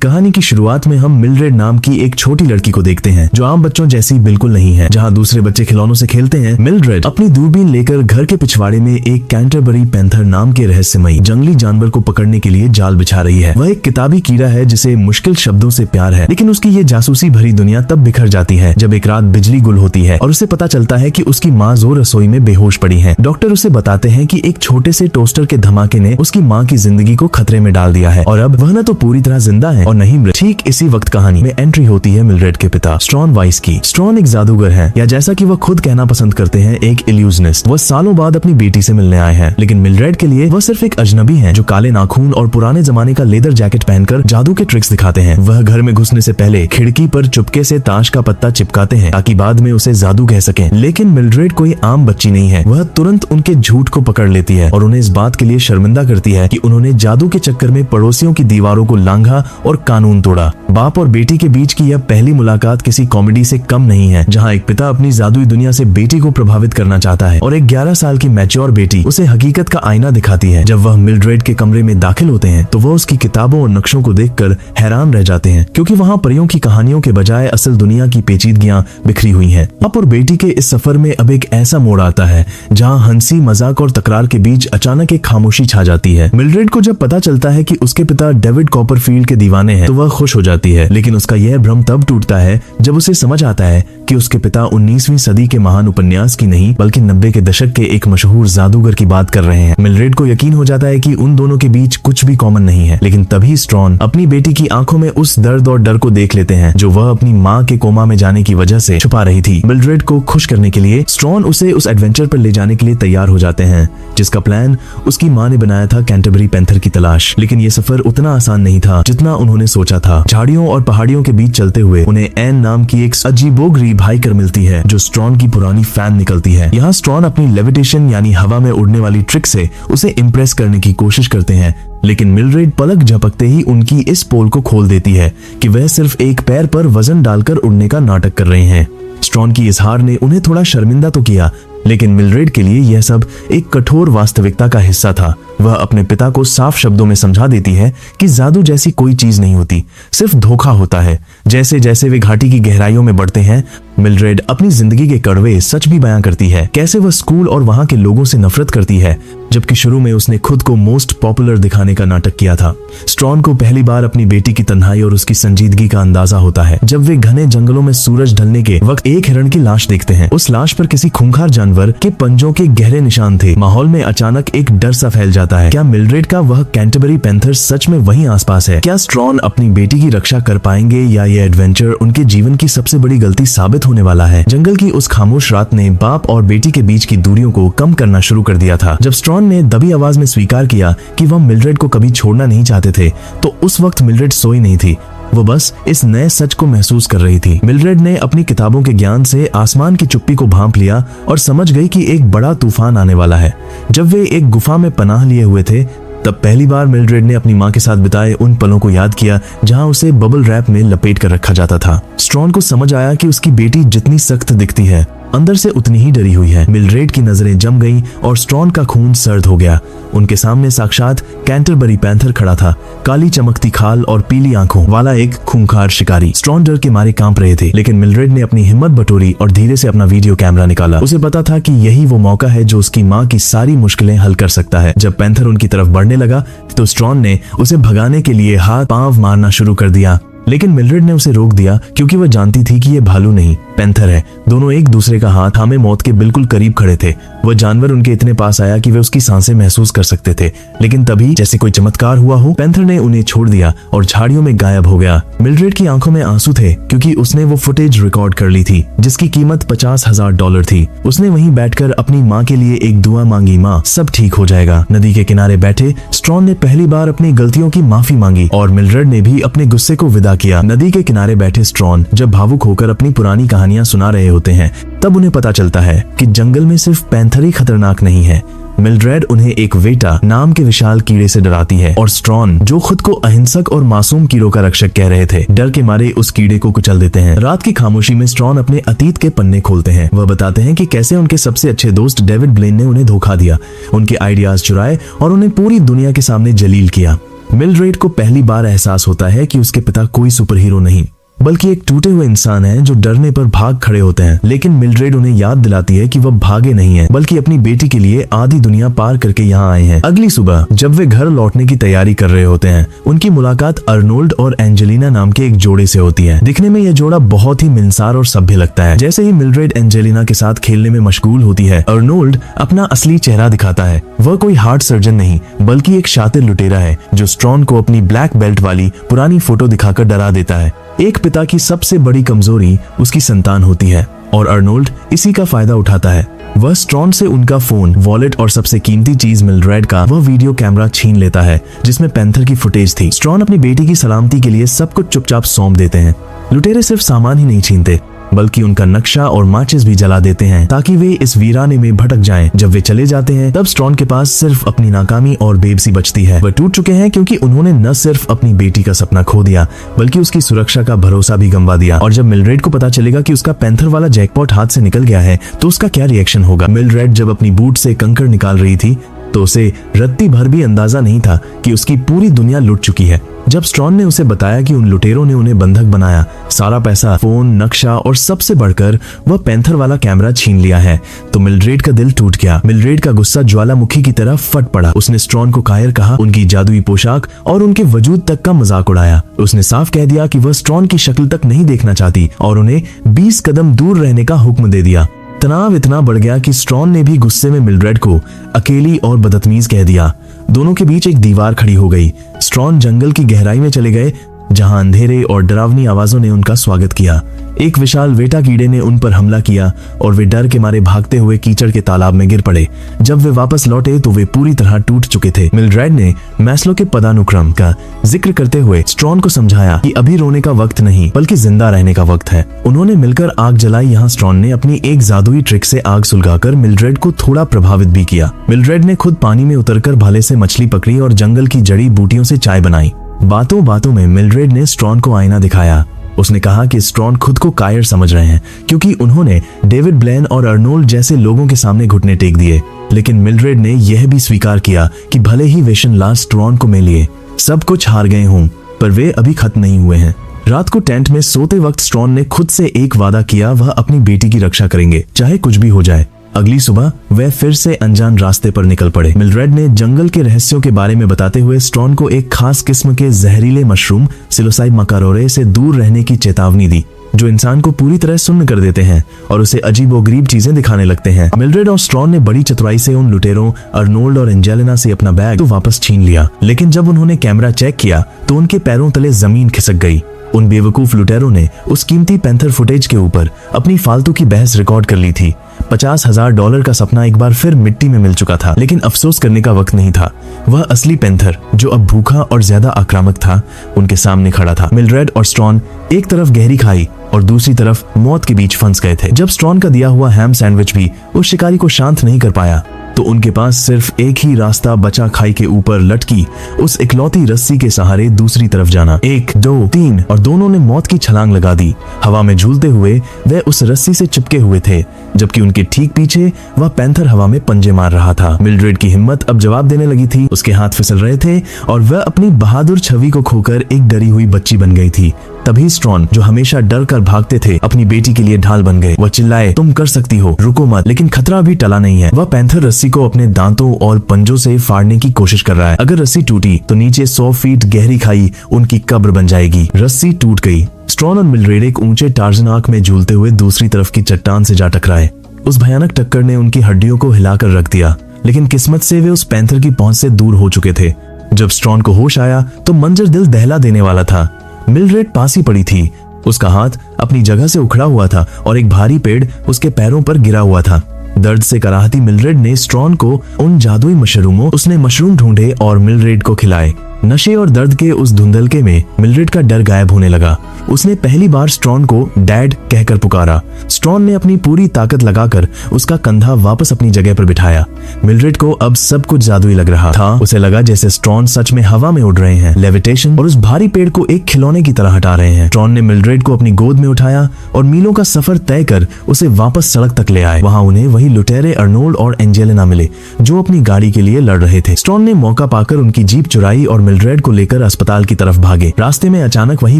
कहानी की शुरुआत में हम मिल्ड्रेड नाम की एक छोटी लड़की को देखते हैं जो आम बच्चों जैसी बिल्कुल नहीं है। जहाँ दूसरे बच्चे खिलौनों से खेलते हैं, मिल्ड्रेड अपनी दूरबीन लेकर घर के पिछवाड़े में एक कैंटरबरी पैंथर नाम के रहस्यमयी जंगली जानवर को पकड़ने के लिए जाल बिछा रही है। वह एक किताबी कीड़ा है जिसे मुश्किल शब्दों से प्यार है, लेकिन उसकी ये जासूसी भरी दुनिया तब बिखर जाती है जब एक रात बिजली गुल होती है और उसे पता चलता है कि उसकी माँ जो रसोई में बेहोश पड़ी है। डॉक्टर उसे बताते हैं कि एक छोटे से टोस्टर के धमाके ने उसकी माँ की जिंदगी को खतरे में डाल दिया है और अब वह न तो पूरी तरह जिंदा है और नहीं मृत। ठीक इसी वक्त कहानी में एंट्री होती है मिल्ड्रेड के पिता स्ट्रॉन वाइस की। स्ट्रॉन एक जादूगर है, या जैसा कि वह खुद कहना पसंद करते हैं, एक इल्यूजनिस्ट। वह सालों बाद अपनी बेटी से मिलने आए हैं, लेकिन मिल्ड्रेड के लिए वह सिर्फ एक अजनबी है जो काले नाखून और पुराने जमाने का लेदर जैकेट पहनकर जादू के ट्रिक्स दिखाते हैं। वह घर में घुसने से पहले खिड़की पर चुपके से ताश का पत्ता चिपकाते हैं ताकि बाद में उसे जादू कह सकें। लेकिन मिल्ड्रेड कोई आम बच्ची नहीं है। वह तुरंत उनके झूठ को पकड़ लेती है और उन्हें इस बात के लिए शर्मिंदा करती है कि उन्होंने जादू के चक्कर में पड़ोसियों की दीवारों को लांघा और कानून तोड़ा। बाप और बेटी के बीच की यह पहली मुलाकात किसी कॉमेडी से कम नहीं है, जहां एक पिता अपनी जादुई दुनिया से बेटी को प्रभावित करना चाहता है और एक 11 साल की मैच्योर बेटी उसे हकीकत का आईना दिखाती है। जब वह मिल्ड्रेड के कमरे में दाखिल होते हैं तो वह उसकी किताबों और नक्शों को देखकर हैरान रह जाते हैं, क्योंकि वहां परियों की कहानियों के बजाय असल दुनिया की पेचीदगियां बिखरी हुई हैं। बाप और बेटी के इस सफर में अब एक ऐसा मोड़ आता है जहां हंसी मजाक और तकरार के बीच अचानक एक खामोशी छा जाती है। मिल्ड्रेड को जब पता चलता है कि उसके पिता डेविड कॉपरफील्ड के दीवाने हैं तो वह खुश हो जाती है, लेकिन उसका यह भ्रम तब टूटता है जब उसे समझ आता है कि उसके पिता 19वीं सदी के महान उपन्यास की नहीं बल्कि 90 के दशक के एक मशहूर जादूगर की बात कर रहे हैं। मिल्ड्रेड को यकीन हो जाता है कि उन दोनों के बीच कुछ भी कॉमन नहीं है, लेकिन तभी स्ट्रॉन अपनी बेटी की आंखों में उस दर्द और डर को देख लेते हैं जो वह अपनी माँ के कोमा में जाने की वजह से छुपा रही थी। मिल्ड्रेड को खुश करने के लिए स्ट्रॉन उसे उस एडवेंचर पर ले जाने के लिए तैयार हो जाते हैं जिसका प्लान उसकी माँ ने बनाया था, कैंटरबरी पैंथर की तलाश। लेकिन ये सफर उतना आसान नहीं था जितना उन्होंने सोचा था। झाड़ियों और पहाड़ियों के बीच चलते हुए उन्हें एन नाम की एक अजीबोगरीब हाइकर मिलती है जो स्ट्रॉन की पुरानी फैन निकलती है। यहाँ स्ट्रॉन अपनी लेविटेशन यानी हवा में उड़ने वाली ट्रिक से उसे इम्प्रेस करने की कोशिश करते हैं, लेकिन मिल्ड्रेड पलक झपकते ही उनकी इस पोल को खोल देती है कि वह सिर्फ एक पैर पर वजन डालकर उड़ने का नाटक कर रहे हैं। स्ट्रॉन की इस हार ने उन्हें थोड़ा शर्मिंदा तो किया, लेकिन मिल्ड्रेड के लिए यह सब एक कठोर वास्तविकता का हिस्सा था। वह अपने पिता को साफ शब्दों में समझा देती है कि जादू जैसी कोई चीज नहीं होती, सिर्फ धोखा होता है। जैसे जैसे वे घाटी की गहराइयों में बढ़ते हैं, मिल्ड्रेड अपनी जिंदगी के कड़वे सच भी बयां करती है। कैसे वह स्कूल और वहां के लोगों से नफरत करती है, जबकि शुरू में उसने खुद को मोस्ट पॉपुलर दिखाने का नाटक किया था। स्ट्रॉन को पहली बार अपनी बेटी की तन्हाई और उसकी संजीदगी का अंदाजा होता है जब वे घने जंगलों में सूरज ढलने के वक्त एक हिरण की लाश देखते हैं। उस लाश पर किसी खूंखार जानवर के पंजों के गहरे निशान थे। माहौल में अचानक एक डर सा फैल जाता है। क्या मिल्ड्रेड का वह कैंटरबरी पैंथर सच में वहीं आसपास है? क्या स्ट्रॉन अपनी बेटी की रक्षा कर पाएंगे या ये एडवेंचर उनके जीवन की सबसे बड़ी गलती साबित होने वाला है? जंगल की उस खामोश रात ने बाप और बेटी के बीच की दूरियों को कम करना शुरू कर दिया था। जब स्ट्रॉन ने दबी आवाज में स्वीकार किया कि वह मिल्ड्रेड को कभी छोड़ना नहीं चाहते थे, तो उस वक्त मिल्ड्रेड सोई नहीं थी। वो बस इस नए सच को महसूस कर रही थी। मिल्ड्रेड ने अपनी किताबों के ज्ञान से आसमान की चुप्पी को भांप लिया और समझ गई कि एक बड़ा तूफान आने वाला है। जब वे एक गुफा में पनाह लिए हुए थे, तब पहली बार मिल्ड्रेड ने अपनी माँ के साथ बिताए उन पलों को याद किया जहां उसे बबल रैप में लपेट कर रखा जाता था। स्ट्रॉन को समझ आया कि उसकी बेटी जितनी सख्त दिखती है, अंदर से उतनी ही डरी हुई है। मिल्ड्रेड की नजरें जम गईं और स्ट्रॉन का खून सर्द हो गया। उनके सामने साक्षात कैंटरबरी पैंथर खड़ा था, काली चमकती खाल और पीली आंखों वाला एक खूंखार शिकारी। स्ट्रॉन डर के मारे कांप रहे थे, लेकिन मिल्ड्रेड ने अपनी हिम्मत बटोरी और धीरे से अपना वीडियो कैमरा निकाला। उसे पता था कि यही वो मौका है जो उसकी माँ की सारी मुश्किलें हल कर सकता है। जब पैंथर उनकी तरफ बढ़ने लगा तो स्ट्रॉन ने उसे भगाने के लिए हाथ पांव मारना शुरू कर दिया, लेकिन मिल्ड्रेड ने उसे रोक दिया क्योंकि वह जानती थी कि यह भालू नहीं पैंथर है। दोनों एक दूसरे का हाथ थामे मौत के बिल्कुल करीब खड़े थे। वह जानवर उनके इतने पास आया कि वे उसकी सांसें महसूस कर सकते थे, लेकिन तभी जैसे कोई चमत्कार हुआ हो, पैंथर ने उन्हें छोड़ दिया और झाड़ियों में गायब हो गया। मिल्ड्रेड की आंखों में आंसू थे क्योंकि उसने वो फुटेज रिकॉर्ड कर ली थी जिसकी कीमत $50,000 थी। उसने वहीं बैठकर अपनी माँ के लिए एक दुआ मांगी, माँ सब ठीक हो जाएगा। नदी के किनारे बैठे स्ट्रॉन ने पहली बार अपनी गलतियों की माफी मांगी और मिल्ड्रेड ने भी अपने गुस्से को विदा किया। नदी के किनारे बैठे स्ट्रॉन जब भावुक होकर अपनी पुरानी कहानियां सुना रहे होते हैं, तब उन्हें पता चलता है कि जंगल में सिर्फ पैंथर ही खतरनाक नहीं है। मिल्ड्रेड उन्हें एक वेटा नाम के विशाल कीड़े से डराती है और स्ट्रॉन, जो खुद को अहिंसक और मासूम कीड़ों का रक्षक कह रहे थे, डर के मारे उस कीड़े को कुचल देते हैं। रात की खामोशी में स्ट्रॉन अपने अतीत के पन्ने खोलते हैं। वह बताते हैं कि कैसे उनके सबसे अच्छे दोस्त डेविड ब्लेन ने उन्हें धोखा दिया, उनके आइडियाज चुराए और उन्हें पूरी दुनिया के सामने जलील किया। मिलड्रेड को पहली बार एहसास होता है कि उसके पिता कोई सुपर हीरो नहीं बल्कि एक टूटे हुए इंसान है जो डरने पर भाग खड़े होते हैं। लेकिन मिलड्रेड उन्हें याद दिलाती है कि वह भागे नहीं है बल्कि अपनी बेटी के लिए आधी दुनिया पार करके यहाँ आए हैं। अगली सुबह जब वे घर लौटने की तैयारी कर रहे होते हैं, उनकी मुलाकात अर्नोल्ड और एंजेलिना नाम के एक जोड़े से होती है। दिखने में यह जोड़ा बहुत ही मिलनसार और सभ्य लगता है। जैसे ही मिलड्रेड एंजेलिना के साथ खेलने में मशगूल होती है, अर्नोल्ड अपना असली चेहरा दिखाता है। वह कोई हार्ट सर्जन नहीं बल्कि एक शातिर लुटेरा है जो स्ट्रॉन को अपनी ब्लैक बेल्ट वाली पुरानी फोटो दिखाकर डरा देता है। एक पिता की सबसे बड़ी कमजोरी उसकी संतान होती है और अर्नोल्ड इसी का फायदा उठाता है। वह स्ट्रॉन से उनका फोन, वॉलेट और सबसे कीमती चीज मिलड्रेड का वह वीडियो कैमरा छीन लेता है जिसमें पैंथर की फुटेज थी। स्ट्रॉन अपनी बेटी की सलामती के लिए सब कुछ चुपचाप सौंप देते हैं। लुटेरे सिर्फ सामान ही नहीं छीनते बल्कि उनका नक्शा और माचिस भी जला देते हैं ताकि वे इस वीराने में भटक जाएं। जब वे चले जाते हैं तब स्ट्रॉन के पास सिर्फ अपनी नाकामी और बेबसी बचती है। वह टूट चुके हैं क्योंकि उन्होंने न सिर्फ अपनी बेटी का सपना खो दिया बल्कि उसकी सुरक्षा का भरोसा भी गंवा दिया। और जब मिलड्रेड को पता चलेगा कि उसका पैंथर वाला जैकपॉट हाथ से निकल गया है तो उसका क्या रिएक्शन होगा। मिलड्रेड जब अपनी बूट से कंकड़ निकाल रही थी तो उसे रत्ती भर भी अंदाजा नहीं था कि उसकी पूरी दुनिया लुट चुकी है। जब स्ट्रॉन ने उसे बताया कि उन लुटेरों ने उन्हें बंधक बनाया, सारा पैसा, फोन, नक्शा और सबसे बढ़कर वह पैंथर वाला कैमरा छीन लिया है, तो मिलड्रेड का दिल टूट गया। मिलड्रेड का गुस्सा ज्वालामुखी की तरह फट पड़ा। उसने स्ट्रॉन को कायर कहा, उनकी जादुई पोशाक और उनके वजूद तक का मजाक उड़ाया। उसने साफ कह दिया कि वह स्ट्रॉन की शक्ल तक नहीं देखना चाहती और उन्हें 20 कदम दूर रहने का हुक्म दे दिया। तनाव इतना बढ़ गया कि स्ट्रॉन ने भी गुस्से में मिलड्रेड को अकेली और बदतमीज कह दिया। दोनों के बीच एक दीवार खड़ी हो गई। स्ट्रॉन जंगल की गहराई में चले गए जहां अंधेरे और डरावनी आवाजों ने उनका स्वागत किया। एक विशाल वेटा कीड़े ने उन पर हमला किया और वे डर के मारे भागते हुए कीचड़ के तालाब में गिर पड़े। जब वे वापस लौटे तो वे पूरी तरह टूट चुके थे। मिलड्रेड ने मैस्लो के पदानुक्रम का जिक्र करते हुए स्ट्रॉन को समझाया कि अभी रोने का वक्त नहीं बल्कि जिंदा रहने का वक्त है। उन्होंने मिलकर आग जलाई। यहाँ स्ट्रॉन ने अपनी एक जादुई ट्रिक से आग सुलगाकर मिलड्रेड को थोड़ा प्रभावित भी किया। मिलड्रेड ने खुद पानी में उतरकर भाले से मछली पकड़ी और जंगल की जड़ी बूटियों से चाय बनाई। बातों बातों में मिलड्रेड ने स्ट्रॉन को आईना दिखाया। उसने कहा कि स्ट्रॉन खुद को कायर समझ रहे हैं क्योंकि उन्होंने डेविड ब्लेन और अर्नोल्ड जैसे लोगों के सामने घुटने टेक दिए। लेकिन मिलड्रेड ने यह भी स्वीकार किया कि भले ही वेशन लास्ट स्ट्रॉन को मिलिए, सब कुछ हार गए हों, पर वे अभी खत्म नहीं हुए हैं। रात को टेंट में सोते वक्त स्ट्रॉन ने खुद से एक वादा किया, वह अपनी बेटी की रक्षा करेंगे चाहे कुछ भी हो जाए। अगली सुबह वे फिर से अनजान रास्ते पर निकल पड़े। मिलड्रेड ने जंगल के रहस्यों के बारे में बताते हुए स्ट्रॉन को एक खास किस्म के जहरीले मशरूम सिलोसाइब मकारोरे से दूर रहने की चेतावनी दी, जो इंसान को पूरी तरह सुन्न कर देते हैं और उसे अजीबोगरीब चीजें दिखाने लगते हैं। मिलड्रेड और स्ट्रॉन ने बड़ी चतुराई से उन लुटेरों अर्नोल्ड और एंजेलिना से अपना बैग तो वापस छीन लिया। लेकिन जब उन्होंने कैमरा चेक किया तो उनके पैरों तले जमीन खिसक गई। उन बेवकूफ लुटेरों ने उस कीमती पैंथर फुटेज के ऊपर अपनी फालतू की बहस रिकॉर्ड कर ली थी। $50,000 का सपना एक बार फिर मिट्टी में मिल चुका था। लेकिन अफसोस करने का वक्त नहीं था। वह असली पैंथर, जो अब भूखा और ज्यादा आक्रामक था, उनके सामने खड़ा था। मिलड्रेड और स्ट्रॉन एक तरफ गहरी खाई और दूसरी तरफ मौत के बीच फंस गए थे। जब स्ट्रॉन का दिया हुआ हैम सैंडविच भी उस शिकारी को शांत नहीं कर पाया तो उनके पास सिर्फ एक ही रास्ता बचा, खाई के ऊपर लटकी उस इकलौती रस्सी के सहारे दूसरी तरफ जाना। 1, 2, 3 और दोनों ने मौत की छलांग लगा दी। हवा में झूलते हुए वे उस रस्सी से चिपके हुए थे, जबकि उनके ठीक पीछे वह पैंथर हवा में पंजे मार रहा था। मिलड्रेड की हिम्मत अब जवाब देने लगी थी। उसके हाथ फिसल रहे थे और वह अपनी बहादुर छवि को खोकर एक डरी हुई बच्ची बन गई थी। तभी स्ट्रॉन, जो हमेशा डर कर भागते थे, अपनी बेटी के लिए ढाल बन गए। वह चिल्लाए, तुम कर सकती हो, रुको मत। लेकिन खतरा भी टला नहीं है। वह पैंथर रस्सी को अपने दांतों और पंजों से फाड़ने की कोशिश कर रहा है। अगर रस्सी टूटी तो नीचे 100 फीट गहरी खाई उनकी कब्र बन जाएगी। रस्सी टूट गई। स्ट्रॉन और मिलड्रेड एक ऊंचे टार्जन आर्क में झूलते हुए दूसरी तरफ की चट्टान से जा टकराए। उस भयानक टक्कर ने उनकी हड्डियों को हिलाकर रख दिया, लेकिन किस्मत से वे उस पैंथर की पहुंच से दूर हो चुके थे। जब स्ट्रॉन को होश आया तो मंजर दिल दहला देने वाला था। मिलड्रेड पास ही पड़ी थी। उसका हाथ अपनी जगह से उखड़ा हुआ था और एक भारी पेड़ उसके पैरों पर गिरा हुआ था। दर्द से कराहती मिलड्रेड ने स्ट्रॉन को उन जादुई मशरूमों उसने मशरूम ढूंढे और मिलड्रेड को खिलाए। नशे और दर्द के उस धुंधलके में मिलड्रेड का डर गायब होने लगा। उसने पहली बार स्ट्रॉन को डैड कहकर पुकारा। स्ट्रॉन ने अपनी पूरी ताकत लगाकर उसका कंधा वापस अपनी जगह पर बिठाया। मिलड्रेड को अब सब कुछ जादुई लग रहा था। उसे लगा जैसे स्ट्रॉन सच में हवा में उड़ रहे हैं, लेविटेशन, और उस भारी पेड़ को एक खिलौने की तरह हटा रहे हैं। स्ट्रॉन ने मिलड्रेड को अपनी गोद में उठाया और मीलों का सफर तय कर उसे वापस सड़क तक ले आए। वहां उन्हें वही लुटेरे अर्नोल्ड और एंजेलिना मिले जो अपनी गाड़ी के लिए लड़ रहे थे। स्ट्रॉन ने मौका पाकर उनकी जीप चुराई और मिल्ड्रेड को लेकर अस्पताल की तरफ भागे। रास्ते में अचानक वही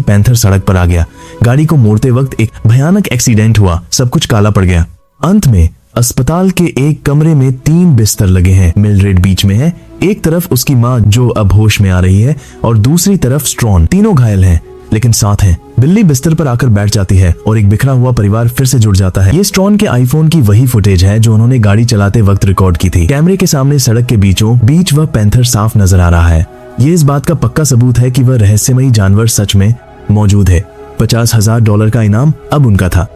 पैंथर सड़क पर आ गया। गाड़ी को मोड़ते वक्त एक भयानक एक्सीडेंट हुआ, सब कुछ काला पड़ गया। अंत में अस्पताल के एक कमरे में 3 बिस्तर लगे हैं। मिल्ड्रेड बीच में है, एक तरफ उसकी माँ जो अब होश में आ रही है और दूसरी तरफ स्ट्रॉन। तीनों घायल हैं लेकिन साथ हैं। बिल्ली बिस्तर पर आकर बैठ जाती है और एक बिखरा हुआ परिवार फिर से जुड़ जाता है। ये स्ट्रॉन के आईफोन की वही फुटेज है जो उन्होंने गाड़ी चलाते वक्त रिकॉर्ड की थी। कैमरे के सामने सड़क के बीचों बीच वह पैंथर साफ नजर आ रहा है। ये इस बात का पक्का सबूत है कि वह रहस्यमयी जानवर सच में मौजूद है। $50,000 का इनाम अब उनका था।